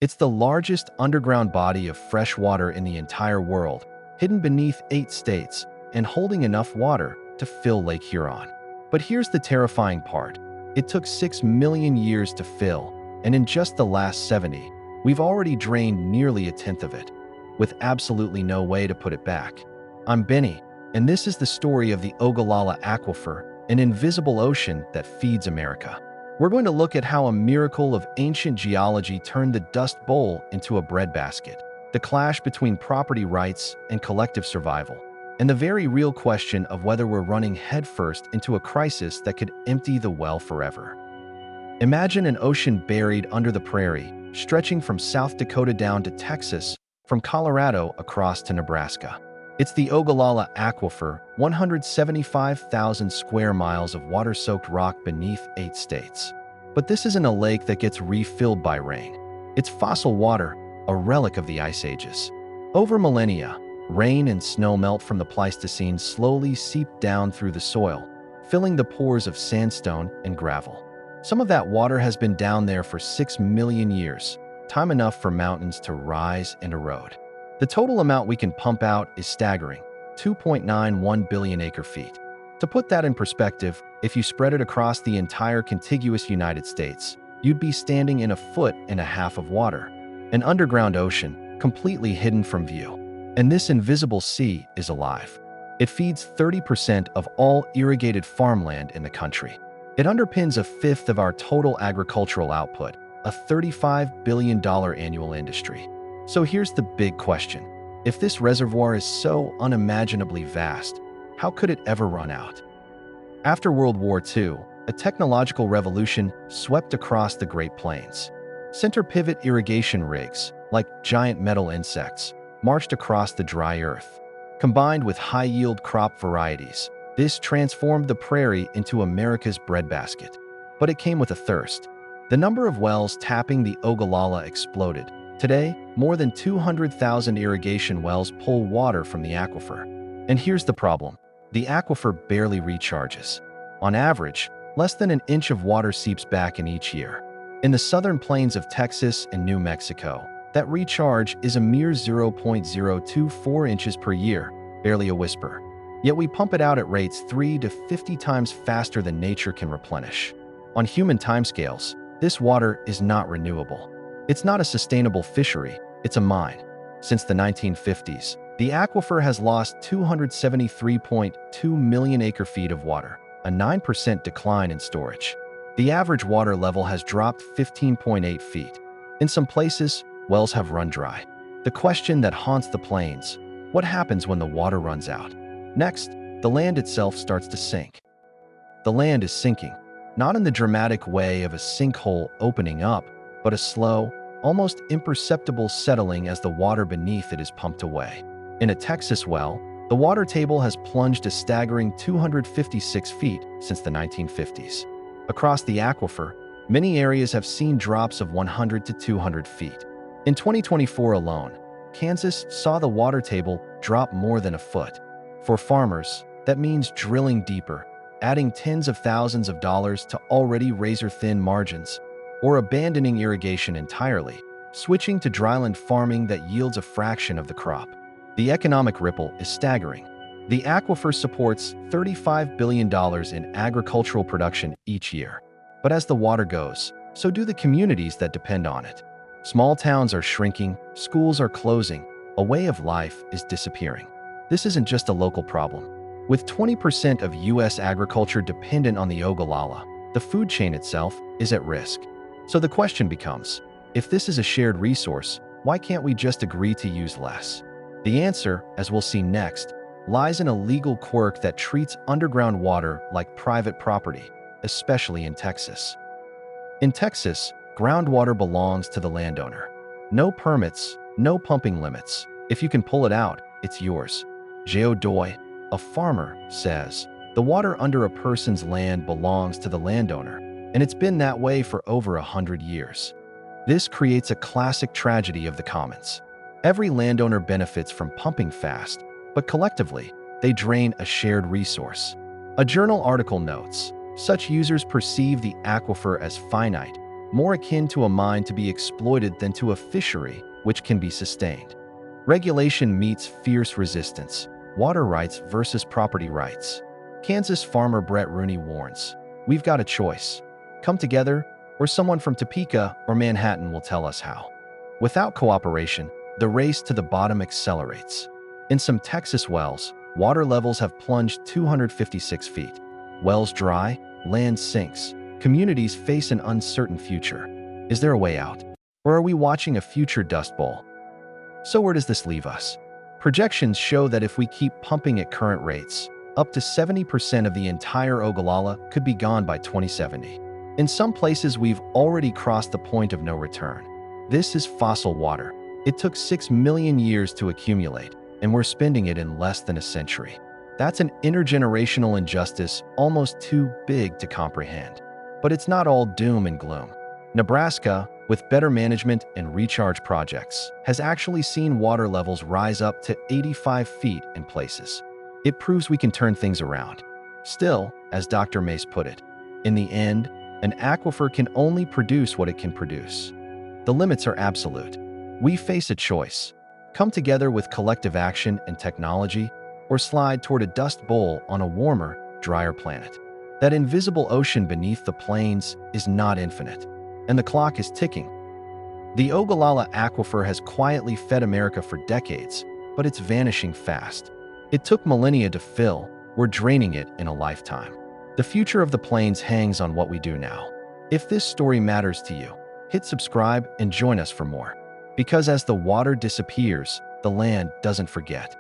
It's the largest underground body of fresh water in the entire world, hidden beneath 8 states and holding enough water to fill Lake Huron. But here's the terrifying part. It took 6 million years to fill, and in just the last 70, we've already drained nearly a tenth of it, with absolutely no way to put it back. I'm Benny, and this is the story of the Ogallala Aquifer, an invisible ocean that feeds America. We're going to look at how a miracle of ancient geology turned the Dust Bowl into a breadbasket, the clash between property rights and collective survival, and the very real question of whether we're running headfirst into a crisis that could empty the well forever. Imagine an ocean buried under the prairie, stretching from South Dakota down to Texas, from Colorado across to Nebraska. It's the Ogallala Aquifer, 175,000 square miles of water-soaked rock beneath 8 states. But this isn't a lake that gets refilled by rain. It's fossil water, a relic of the ice ages. Over millennia, rain and snow melt from the Pleistocene slowly seep down through the soil, filling the pores of sandstone and gravel. Some of that water has been down there for 6 million years, time enough for mountains to rise and erode. The total amount we can pump out is staggering, 2.91 billion acre-feet. To put that in perspective, if you spread it across the entire contiguous United States, you'd be standing in 1.5 feet of water, an underground ocean completely hidden from view. And this invisible sea is alive. It feeds 30% of all irrigated farmland in the country. It underpins 1/5 of our total agricultural output, a $35 billion annual industry. So here's the big question. If this reservoir is so unimaginably vast, how could it ever run out? After World War II, a technological revolution swept across the Great Plains. Center pivot irrigation rigs, like giant metal insects, marched across the dry earth. Combined with high-yield crop varieties, this transformed the prairie into America's breadbasket. But it came with a thirst. The number of wells tapping the Ogallala exploded. Today, more than 200,000 irrigation wells pull water from the aquifer. And here's the problem. The aquifer barely recharges. On average, less than an inch of water seeps back in each year. In the southern plains of Texas and New Mexico, that recharge is a mere 0.024 inches per year, barely a whisper. Yet we pump it out at rates 3 to 50 times faster than nature can replenish. On human timescales, this water is not renewable. It's not a sustainable fishery, it's a mine. Since the 1950s, the aquifer has lost 273.2 million acre-feet of water, a 9% decline in storage. The average water level has dropped 15.8 feet. In some places, wells have run dry. The question that haunts the plains: what happens when the water runs out? Next, the land itself starts to sink. The land is sinking, not in the dramatic way of a sinkhole opening up, but a slow, almost imperceptible settling as the water beneath it is pumped away. In a Texas well, the water table has plunged a staggering 256 feet since the 1950s. Across the aquifer, many areas have seen drops of 100 to 200 feet. In 2024 alone, Kansas saw the water table drop more than a foot. For farmers, that means drilling deeper, adding tens of thousands of dollars to already razor-thin margins, or abandoning irrigation entirely, switching to dryland farming that yields a fraction of the crop. The economic ripple is staggering. The aquifer supports $35 billion in agricultural production each year. But as the water goes, so do the communities that depend on it. Small towns are shrinking, schools are closing, a way of life is disappearing. This isn't just a local problem. With 20% of U.S. agriculture dependent on the Ogallala, the food chain itself is at risk. So the question becomes, if this is a shared resource, why can't we just agree to use less? The answer, as we'll see next, lies in a legal quirk that treats underground water like private property, especially in Texas. In Texas, groundwater belongs to the landowner. No permits, no pumping limits. If you can pull it out, it's yours. Joe Doy, a farmer, says, "The water under a person's land belongs to the landowner, and it's been that way for over 100 years. This creates a classic tragedy of the commons. Every landowner benefits from pumping fast, but collectively, they drain a shared resource. A journal article notes, such users perceive the aquifer as finite, more akin to a mine to be exploited than to a fishery which can be sustained. Regulation meets fierce resistance. Water rights versus property rights. Kansas farmer Brett Rooney warns, "We've got a choice. Come together, or someone from Topeka or Manhattan will tell us how." Without cooperation, the race to the bottom accelerates. In some Texas wells, water levels have plunged 256 feet. Wells dry, land sinks. Communities face an uncertain future. Is there a way out? Or are we watching a future Dust Bowl? So where does this leave us? Projections show that if we keep pumping at current rates, up to 70% of the entire Ogallala could be gone by 2070. In some places, we've already crossed the point of no return. This is fossil water. It took 6 million years to accumulate, and we're spending it in less than a century. That's an intergenerational injustice almost too big to comprehend. But it's not all doom and gloom. Nebraska, with better management and recharge projects, has actually seen water levels rise up to 85 feet in places. It proves we can turn things around. Still, as Dr. Mace put it, in the end, an aquifer can only produce what it can produce. The limits are absolute. We face a choice: come together with collective action and technology, or slide toward a dust bowl on a warmer, drier planet. That invisible ocean beneath the plains is not infinite, and the clock is ticking. The Ogallala Aquifer has quietly fed America for decades, but it's vanishing fast. It took millennia to fill. We're draining it in a lifetime. The future of the plains hangs on what we do now. If this story matters to you, hit subscribe and join us for more. Because as the water disappears, the land doesn't forget.